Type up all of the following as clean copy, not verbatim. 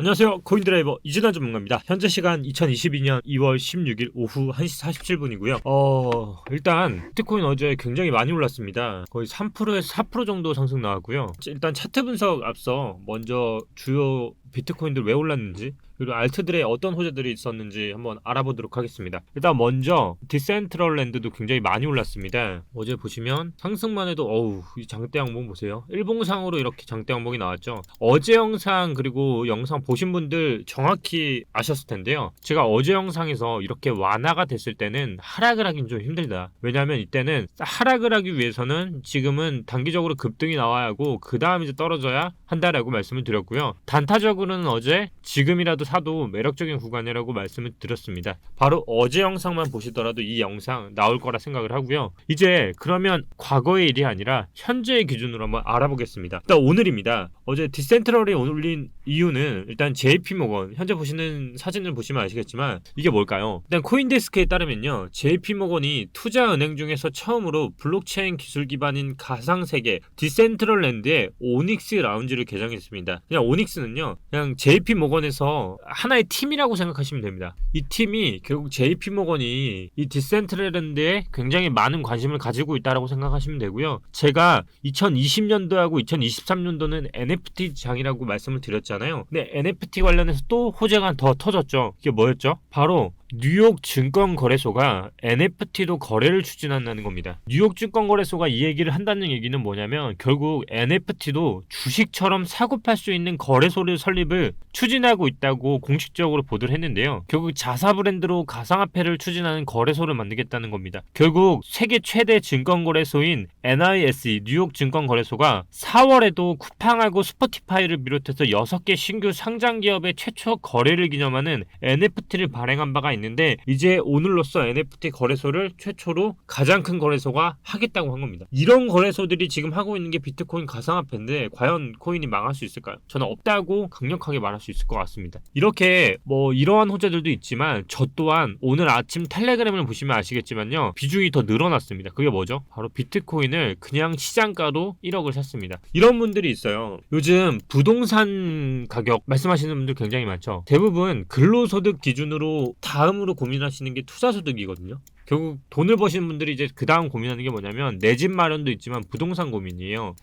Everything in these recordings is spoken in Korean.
안녕하세요. 코인드라이버 이진환 전문가입니다. 현재 시간 2022년 2월 16일 오후 1시 47분이고요. 일단 비트코인 어제 굉장히 많이 올랐습니다. 거의 3%에서 4% 정도 상승 나왔고요. 일단 차트 분석 앞서 먼저 주요 비트코인들 왜 올랐는지, 그리고 알트들의 어떤 호재들이 있었는지 한번 알아보도록 하겠습니다. 일단 먼저 디센트럴랜드도 굉장히 많이 올랐습니다. 어제 보시면 상승만 해도 이 장대 항목 보세요. 일봉상으로 이렇게 장대 항목이 나왔죠. 어제 영상 그리고 영상 보신 분들 정확히 아셨을 텐데요. 제가 어제 영상에서 이렇게 완화가 됐을 때는 하락을 하긴 좀 힘들다. 왜냐하면 이때는 하락을 하기 위해서는 지금은 단기적으로 급등이 나와야 하고 그 다음 이제 떨어져야 한다라고 말씀을 드렸고요. 단타적으로는 어제 지금이라도 사도 매력적인 구간이라고 말씀을 드렸습니다. 바로 어제 영상만 보시더라도 이 영상 나올 거라 생각을 하고요. 이제 그러면 과거의 일이 아니라 현재의 기준으로 한번 알아보겠습니다. 일단 오늘입니다. 어제 디센트럴이 올린 이유는 일단 JP모건, 현재 보시는 사진을 보시면 아시겠지만 이게 뭘까요? 일단 코인데스크에 따르면요, JP모건이 투자은행 중에서 처음으로 블록체인 기술 기반인 가상세계 디센트럴랜드의 오닉스 라운지를 개장했습니다. 그냥 오닉스는요, 그냥 JP모건에서 하나의 팀이라고 생각하시면 됩니다. 이 팀이 결국 JP모건이 이 디센트럴랜드에 굉장히 많은 관심을 가지고 있다고 생각하시면 되고요. 제가 2020년도하고 2023년도는 NFT 장이라고 말씀을 드렸잖아요. 근데 NFT 관련해서 또 호재가 더 터졌죠. 이게 뭐였죠? 바로 뉴욕 증권거래소가 NFT도 거래를 추진한다는 겁니다. 뉴욕 증권거래소가 이 얘기를 한다는 얘기는 뭐냐면 결국 NFT도 주식처럼 사고 팔 수 있는 거래소를 설립을 추진하고 있다고 공식적으로 보도를 했는데요. 결국 자사 브랜드로 가상화폐를 추진하는 거래소를 만들겠다는 겁니다. 결국 세계 최대 증권거래소인 NISE 뉴욕 증권거래소가 4월에도 쿠팡하고 스포티파이를 비롯해서 6개 신규 상장기업의 최초 거래를 기념하는 NFT를 발행한 바가 있는데, 이제 오늘로써 NFT 거래소를 최초로 가장 큰 거래소가 하겠다고 한 겁니다. 이런 거래소들이 지금 하고 있는 게 비트코인 가상화폐인데 과연 코인이 망할 수 있을까요? 저는 없다고 강력하게 말할 수 있을 것 같습니다. 이렇게 이러한 호재들도 있지만 저 또한 오늘 아침 텔레그램을 보시면 아시겠지만요, 비중이 더 늘어났습니다. 그게 뭐죠? 바로 비트코인을 그냥 시장가로 1억을 샀습니다. 이런 분들이 있어요. 요즘 부동산 가격 말씀하시는 분들 굉장히 많죠. 대부분 근로소득 기준으로 다음으로 고민하시는 게 투자소득이거든요. 결국 돈을 버시는 분들이 이제 그 다음 고민하는 게 뭐냐면 내 집 마련도 있지만 부동산 고민이에요.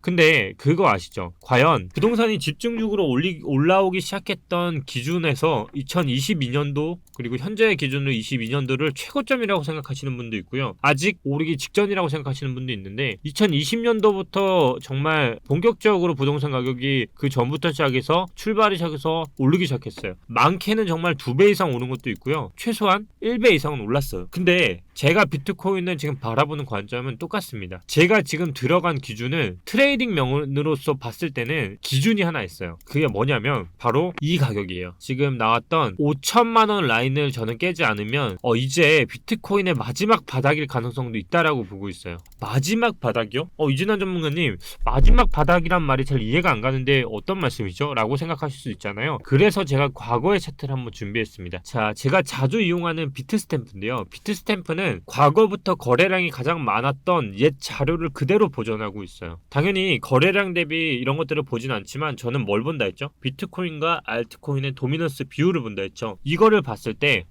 근데 그거 아시죠? 과연 부동산이 집중적으로 올라오기 시작했던 기준에서 2022년도 그리고 현재의 기준으로 22년도를 최고점이라고 생각하시는 분도 있고요. 아직 오르기 직전이라고 생각하시는 분도 있는데 2020년도부터 정말 본격적으로 부동산 가격이 그 전부터 시작해서 출발이 시작해서 오르기 시작했어요. 많게는 정말 2배 이상 오른 것도 있고요. 최소한 1배 이상은 올랐어요. 근데 제가 비트코인을 지금 바라보는 관점은 똑같습니다. 제가 지금 들어간 기준은 트레이딩 명으로서 봤을 때는 기준이 하나 있어요. 그게 뭐냐면 바로 이 가격이에요. 지금 나왔던 5천만원 라인을 저는 깨지 않으면 이제 비트코인의 마지막 바닥일 가능성도 있다라고 보고 있어요. 마지막 바닥이요? 이진환 전문가님, 마지막 바닥이란 말이 잘 이해가 안 가는데 어떤 말씀이죠? 라고 생각하실 수 있잖아요. 그래서 제가 과거의 차트를 한번 준비했습니다. 자, 제가 자주 이용하는 비트스탬프인데요. 비트스탬프는 과거부터 거래량이 가장 많았던 옛 자료를 그대로 보존하고 있어요. 당연히 거래량 대비 이런 것들을 보진 않지만 저는 뭘 본다 했죠? 비트코인과 알트코인의 도미넌스 비율을 본다 했죠. 이거를 봤을 때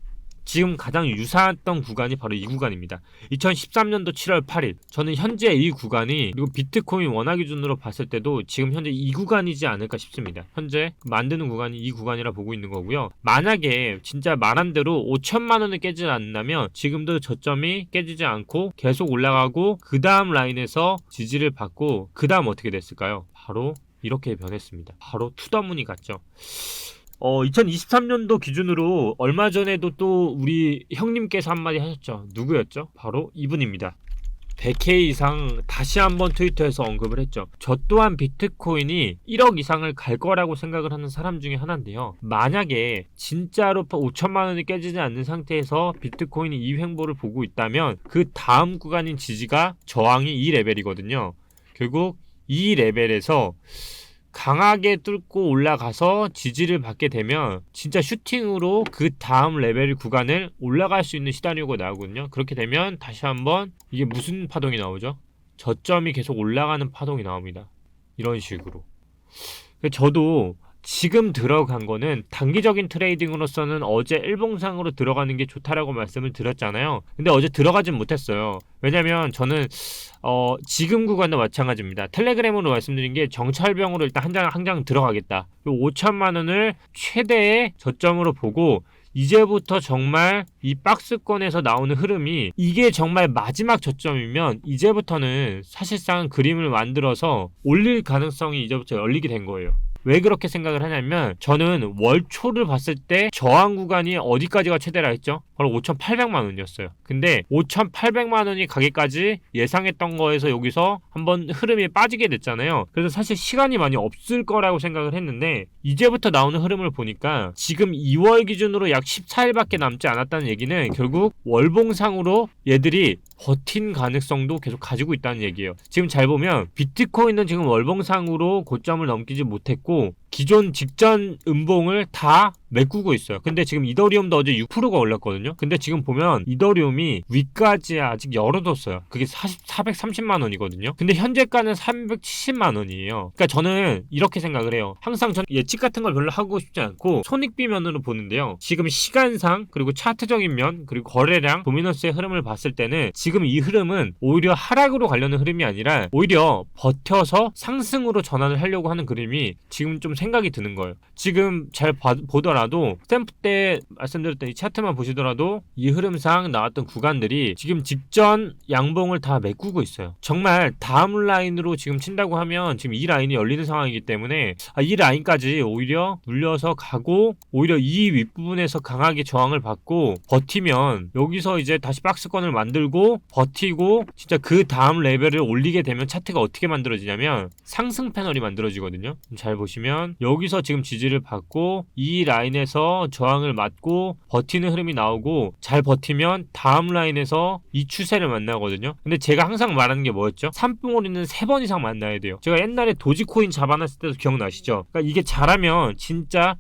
지금 가장 유사했던 구간이 바로 이 구간입니다. 2013년도 7월 8일. 저는 현재 이 구간이, 그리고 비트코인 원화 기준으로 봤을 때도 지금 현재 이 구간이지 않을까 싶습니다. 현재 만드는 구간이 이 구간이라 보고 있는 거고요. 만약에 진짜 말한 대로 5천만 원을 깨지 않는다면 지금도 저점이 깨지지 않고 계속 올라가고 그 다음 라인에서 지지를 받고 그 다음 어떻게 됐을까요? 바로 이렇게 변했습니다. 바로 투더문이 갔죠. 2023년도 기준으로 얼마 전에도 또 우리 형님께서 한마디 하셨죠. 누구였죠? 바로 이분입니다. 100K 이상 다시 한번 트위터에서 언급을 했죠. 저 또한 비트코인이 1억 이상을 갈 거라고 생각을 하는 사람 중에 하나인데요. 만약에 진짜로 5천만 원이 깨지지 않는 상태에서 비트코인이 이 횡보를 보고 있다면 그 다음 구간인 지지가 저항이 이 레벨이거든요. 결국 이 레벨에서 강하게 뚫고 올라가서 지지를 받게 되면 진짜 슈팅으로 그 다음 레벨 구간을 올라갈 수 있는 시나리오가 나오거든요. 그렇게 되면 다시 한번 이게 무슨 파동이 나오죠? 저점이 계속 올라가는 파동이 나옵니다. 이런 식으로. 저도 지금 들어간 거는 단기적인 트레이딩으로서는 어제 일봉상으로 들어가는 게 좋다라고 말씀을 드렸잖아요. 근데 어제 들어가진 못했어요. 왜냐면 저는 지금 구간도 마찬가지입니다. 텔레그램으로 말씀드린 게 정찰병으로 일단 한 장 들어가겠다. 5천만 원을 최대의 저점으로 보고 이제부터 정말 이 박스권에서 나오는 흐름이 이게 정말 마지막 저점이면 이제부터는 사실상 그림을 만들어서 올릴 가능성이 이제부터 열리게 된 거예요. 왜 그렇게 생각을 하냐면 저는 월초를 봤을 때 저항 구간이 어디까지가 최대라 했죠? 바로 5,800만 원이었어요. 근데 5,800만 원이 가기까지 예상했던 거에서 여기서 한번 흐름이 빠지게 됐잖아요. 그래서 사실 시간이 많이 없을 거라고 생각을 했는데 이제부터 나오는 흐름을 보니까 지금 2월 기준으로 약 14일밖에 남지 않았다는 얘기는 결국 월봉상으로 얘들이 버틴 가능성도 계속 가지고 있다는 얘기예요. 지금 잘 보면 비트코인은 지금 월봉상으로 고점을 넘기지 못했고 기존 직전 음봉을 다 메꾸고 있어요. 근데 지금 이더리움도 어제 6%가 올랐거든요. 근데 지금 보면 이더리움이 위까지 아직 열어뒀어요. 그게 430만 원이거든요. 근데 현재가는 370만 원이에요. 그러니까 저는 이렇게 생각을 해요. 항상 저는 예측 같은 걸 별로 하고 싶지 않고 손익비면으로 보는데요. 지금 시간상 그리고 차트적인 면 그리고 거래량 도미넌스의 흐름을 봤을 때는 지금 이 흐름은 오히려 하락으로 가려는 흐름이 아니라 오히려 버텨서 상승으로 전환을 하려고 하는 그림이 지금 좀 생각이 드는 거예요. 지금 잘 보더라도 스탬프 때 말씀드렸던 이 차트만 보시더라도 이 흐름상 나왔던 구간들이 지금 직전 양봉을 다 메꾸고 있어요. 정말 다음 라인으로 지금 친다고 하면 지금 이 라인이 열리는 상황이기 때문에 이 라인까지 오히려 눌려서 가고 오히려 이 윗부분에서 강하게 저항을 받고 버티면 여기서 이제 다시 박스권을 만들고 버티고 진짜 그 다음 레벨을 올리게 되면 차트가 어떻게 만들어지냐면 상승 패널이 만들어지거든요. 잘 보시면 여기서 지금 지지를 받고 이 라인에서 저항을 맞고 버티는 흐름이 나오고 잘 버티면 다음 라인에서 이 추세를 만나거든요. 근데 제가 항상 말하는 게 뭐였죠? 산봉우리는 3번 이상 만나야 돼요. 제가 옛날에 도지코인 잡아놨을 때도 기억나시죠? 그러니까 이게 잘하면 진짜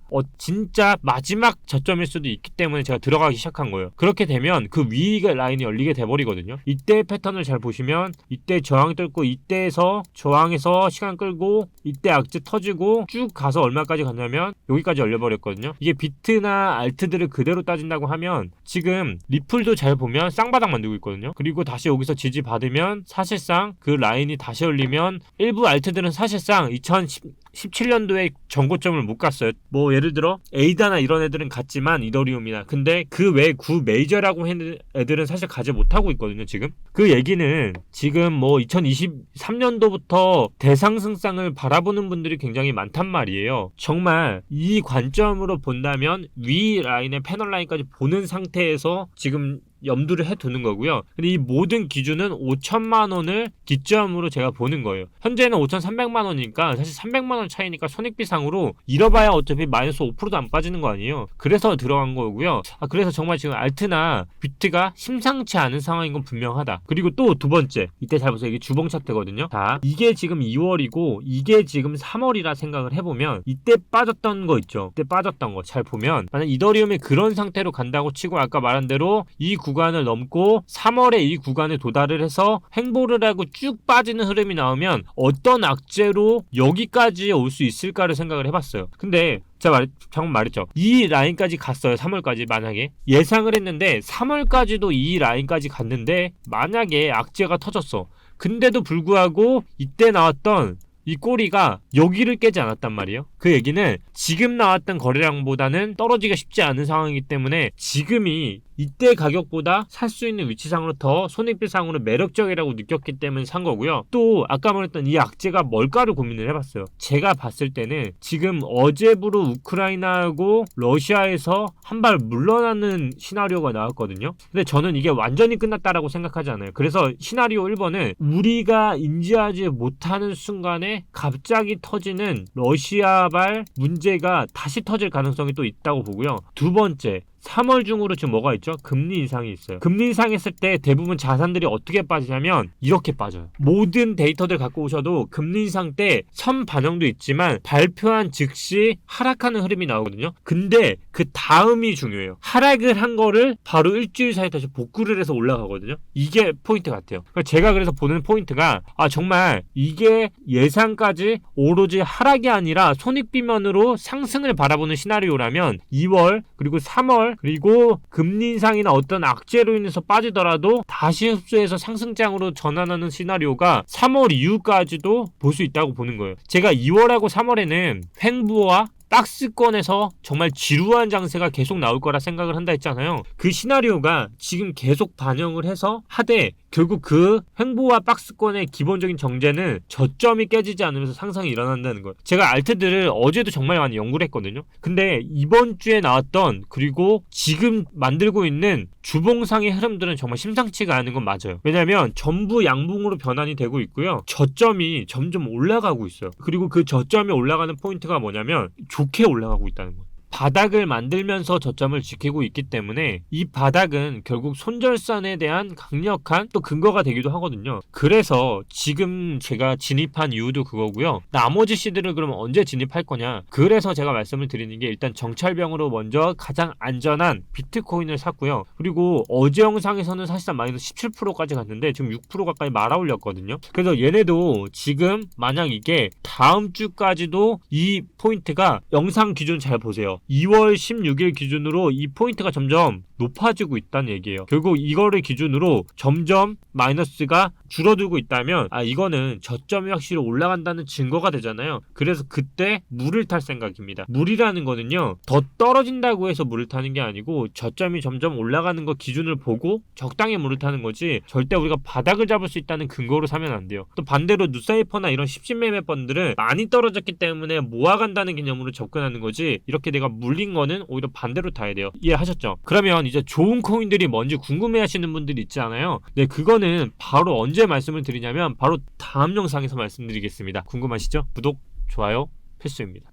마지막 저점일 수도 있기 때문에 제가 들어가기 시작한 거예요. 그렇게 되면 그 위 라인이 열리게 돼버리거든요. 이때 패턴을 잘 보시면 이때 저항 뚫고 이때에서 저항에서 시간 끌고 이때 악재 터지고 쭉 가서 얼마까지 갔냐면 여기까지 열려버렸거든요. 이게 비트나 알트들을 그대로 따진다고 하면 지금 리플도 잘 보면 쌍바닥 만들고 있거든요. 그리고 다시 여기서 지지 받으면 사실상 그 라인이 다시 열리면 일부 알트들은 사실상 2017년도에 전고점을 못 갔어요. 뭐 예를 들어 에이다나 이런 애들은 갔지만 이더리움이나 근데 그 외 구 메이저라고 하는 애들은 사실 가지 못하고 있거든요. 지금 그 얘기는 지금 뭐 2023년도부터 대상승상을 바라보는 분들이 굉장히 많단 말이에요. 정말 이 관점으로 본다면 위 라인의 패널 라인까지 보는 상태에서 지금 염두를 해두는 거고요. 근데 이 모든 기준은 5천만 원을 기점으로 제가 보는 거예요. 현재는 5,300만 원이니까 사실 300만 원 차이니까 손익비상으로 잃어봐야 어차피 마이너스 5%도 안 빠지는 거 아니에요. 그래서 들어간 거고요. 그래서 정말 지금 알트나 비트가 심상치 않은 상황인 건 분명하다. 그리고 또 두 번째, 이때 잘 보세요. 이게 주봉 차트거든요. 자, 이게 지금 2월이고 이게 지금 3월이라 생각을 해보면 이때 빠졌던 거 있죠. 이때 빠졌던 거 잘 보면 만약 이더리움이 그런 상태로 간다고 치고 아까 말한 대로 이 구간을 넘고 3월에 이 구간에 도달을 해서 횡보를 하고 쭉 빠지는 흐름이 나오면 어떤 악재로 여기까지 올 수 있을까를 생각을 해봤어요. 근데 제가 방금 말했죠. 이 라인까지 갔어요. 3월까지 만약에 예상을 했는데 3월까지도 이 라인까지 갔는데 만약에 악재가 터졌어. 근데도 불구하고 이때 나왔던 이 꼬리가 여기를 깨지 않았단 말이에요. 그 얘기는 지금 나왔던 거래량보다는 떨어지기가 쉽지 않은 상황이기 때문에 지금이 이때 가격보다 살 수 있는 위치상으로 더 손익비상으로 매력적이라고 느꼈기 때문에 산 거고요. 또 아까 말했던 이 악재가 뭘까를 고민을 해봤어요. 제가 봤을 때는 지금 어제부로 우크라이나하고 러시아에서 한 발 물러나는 시나리오가 나왔거든요. 근데 저는 이게 완전히 끝났다라고 생각하지 않아요. 그래서 시나리오 1번은 우리가 인지하지 못하는 순간에 갑자기 터지는 러시아발 문제가 다시 터질 가능성이 또 있다고 보고요. 두 번째, 3월 중으로 지금 뭐가 있죠? 금리 인상이 있어요. 금리 인상했을 때 대부분 자산들이 어떻게 빠지냐면 이렇게 빠져요. 모든 데이터들 갖고 오셔도 금리 인상 때 선반영도 있지만 발표한 즉시 하락하는 흐름이 나오거든요. 근데 그 다음이 중요해요. 하락을 한 거를 바로 일주일 사이에 다시 복구를 해서 올라가거든요. 이게 포인트 같아요. 제가 그래서 보는 포인트가 정말 이게 예상까지 오로지 하락이 아니라 손익비면으로 상승을 바라보는 시나리오라면 2월 그리고 3월 그리고 금리 인상이나 어떤 악재로 인해서 빠지더라도 다시 흡수해서 상승장으로 전환하는 시나리오가 3월 이후까지도 볼 수 있다고 보는 거예요. 제가 2월하고 3월에는 횡보와 박스권에서 정말 지루한 장세가 계속 나올 거라 생각을 한다 했잖아요. 그 시나리오가 지금 계속 반영을 해서 하되 결국 그 횡보와 박스권의 기본적인 정제는 저점이 깨지지 않으면서 상승이 일어난다는 거예요. 제가 알트들을 어제도 정말 많이 연구를 했거든요. 근데 이번 주에 나왔던 그리고 지금 만들고 있는 주봉상의 흐름들은 정말 심상치가 않은 건 맞아요. 왜냐하면 전부 양봉으로 변환이 되고 있고요. 저점이 점점 올라가고 있어요. 그리고 그 저점이 올라가는 포인트가 뭐냐면 좋게 올라가고 있다는 거예요. 바닥을 만들면서 저점을 지키고 있기 때문에 이 바닥은 결국 손절선에 대한 강력한 또 근거가 되기도 하거든요. 그래서 지금 제가 진입한 이유도 그거고요. 나머지 시드를 그러면 언제 진입할 거냐? 그래서 제가 말씀을 드리는 게 일단 정찰병으로 먼저 가장 안전한 비트코인을 샀고요. 그리고 어제 영상에서는 사실상 마이너스 17%까지 갔는데 지금 6% 가까이 말아 올렸거든요. 그래서 얘네도 지금 만약 이게 다음 주까지도 이 포인트가 영상 기준 잘 보세요. 2월 16일 기준으로 이 포인트가 점점 높아지고 있다는 얘기예요. 결국 이거를 기준으로 점점 마이너스가 줄어들고 있다면 이거는 저점이 확실히 올라간다는 증거가 되잖아요. 그래서 그때 물을 탈 생각입니다. 물이라는 거는요, 더 떨어진다고 해서 물을 타는 게 아니고 저점이 점점 올라가는 거 기준을 보고 적당히 물을 타는 거지 절대 우리가 바닥을 잡을 수 있다는 근거로 사면 안 돼요. 또 반대로 누사이퍼나 이런 10신매매 펀드는 많이 떨어졌기 때문에 모아간다는 개념으로 접근하는 거지 이렇게 내가 물린 거는 오히려 반대로 타야 돼요. 이해하셨죠? 그러면 이제 좋은 코인들이 뭔지 궁금해하시는 분들이 있지 않아요? 네, 그거는 바로 언제 말씀을 드리냐면 바로 다음 영상에서 말씀드리겠습니다. 궁금하시죠? 구독, 좋아요 필수입니다.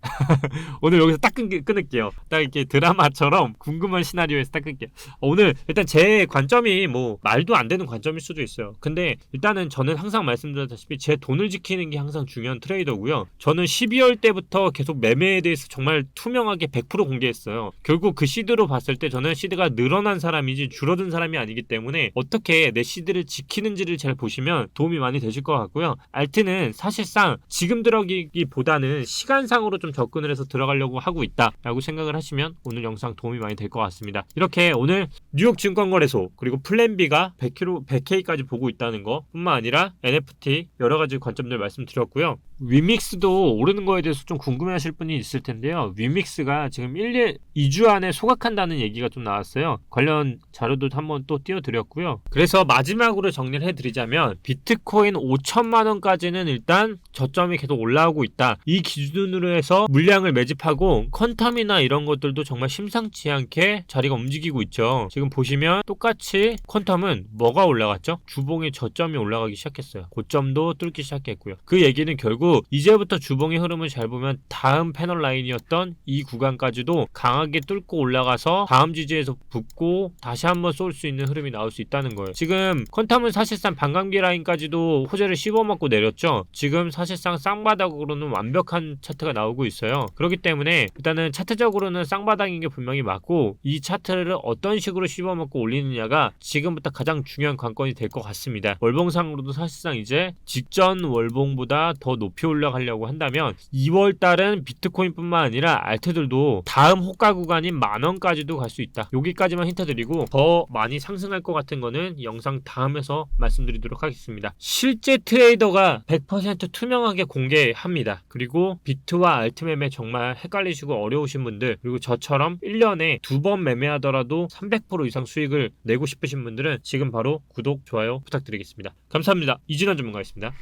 오늘 여기서 딱 끊을게요. 딱 이렇게 드라마처럼 궁금한 시나리오에서 딱 끊을게요. 오늘 일단 제 관점이 뭐 말도 안 되는 관점일 수도 있어요. 근데 일단은 저는 항상 말씀드렸다시피 제 돈을 지키는 게 항상 중요한 트레이더고요. 저는 12월 때부터 계속 매매에 대해서 정말 투명하게 100% 공개했어요. 결국 그 시드로 봤을 때 저는 시드가 늘어난 사람이지 줄어든 사람이 아니기 때문에 어떻게 내 시드를 지키는지를 잘 보시면 도움이 많이 되실 것 같고요. 알트는 사실상 지금 들어가기보다는 시간상으로 좀 접근을 해서 들어가려고 하고 있다라고 생각을 하시면 오늘 영상 도움이 많이 될 것 같습니다. 이렇게 오늘 뉴욕 증권거래소 그리고 플랜B가 100K까지 보고 있다는 거 뿐만 아니라 NFT 여러가지 관점들 말씀드렸고요. 위믹스도 오르는 거에 대해서 좀 궁금해하실 분이 있을 텐데요. 위믹스가 지금 2주 안에 소각한다는 얘기가 좀 나왔어요. 관련 자료도 한번 또 띄워드렸고요. 그래서 마지막으로 정리를 해드리자면 비트코인 5천만 원까지는 일단 저점이 계속 올라오고 있다. 이 기준으로 해서 물량을 매집하고 퀀텀이나 이런 것들도 정말 심상치 않게 자리가 움직이고 있죠. 지금 보시면 똑같이 퀀텀은 뭐가 올라갔죠? 주봉의 저점이 올라가기 시작했어요. 고점도 뚫기 시작했고요. 그 얘기는 결국 이제부터 주봉의 흐름을 잘 보면 다음 패널 라인이었던 이 구간까지도 강하게 뚫고 올라가서 다음 지지에서 붙고 다시 한번 쏠 수 있는 흐름이 나올 수 있다는 거예요. 지금 퀀텀은 사실상 반감기 라인까지도 호재를 씹어먹고 내렸죠. 지금 사실상 쌍바닥으로는 완벽한 차트가 나오고 있어요. 그렇기 때문에 일단은 차트적으로는 쌍바닥인 게 분명히 맞고 이 차트를 어떤 식으로 씹어먹고 올리느냐가 지금부터 가장 중요한 관건이 될 것 같습니다. 월봉상으로도 사실상 이제 직전 월봉보다 더 높이 올라가려고 한다면 2월달은 비트코인뿐만 아니라 알트들도 다음 호가 구간인 10,000원까지도 갈 수 있다. 여기까지만 힌트 드리고 더 많이 상승할 것 같은 거는 영상 다음에서 말씀드리도록 하겠습니다. 실제 트레이더가 100% 투명하게 공개합니다. 그리고 비트와 알트 매매 정말 헷갈리시고 어려우신 분들 그리고 저처럼 1년에 2번 매매하더라도 300% 이상 수익을 내고 싶으신 분들은 지금 바로 구독, 좋아요 부탁드리겠습니다. 감사합니다. 이진원 전문가였습니다.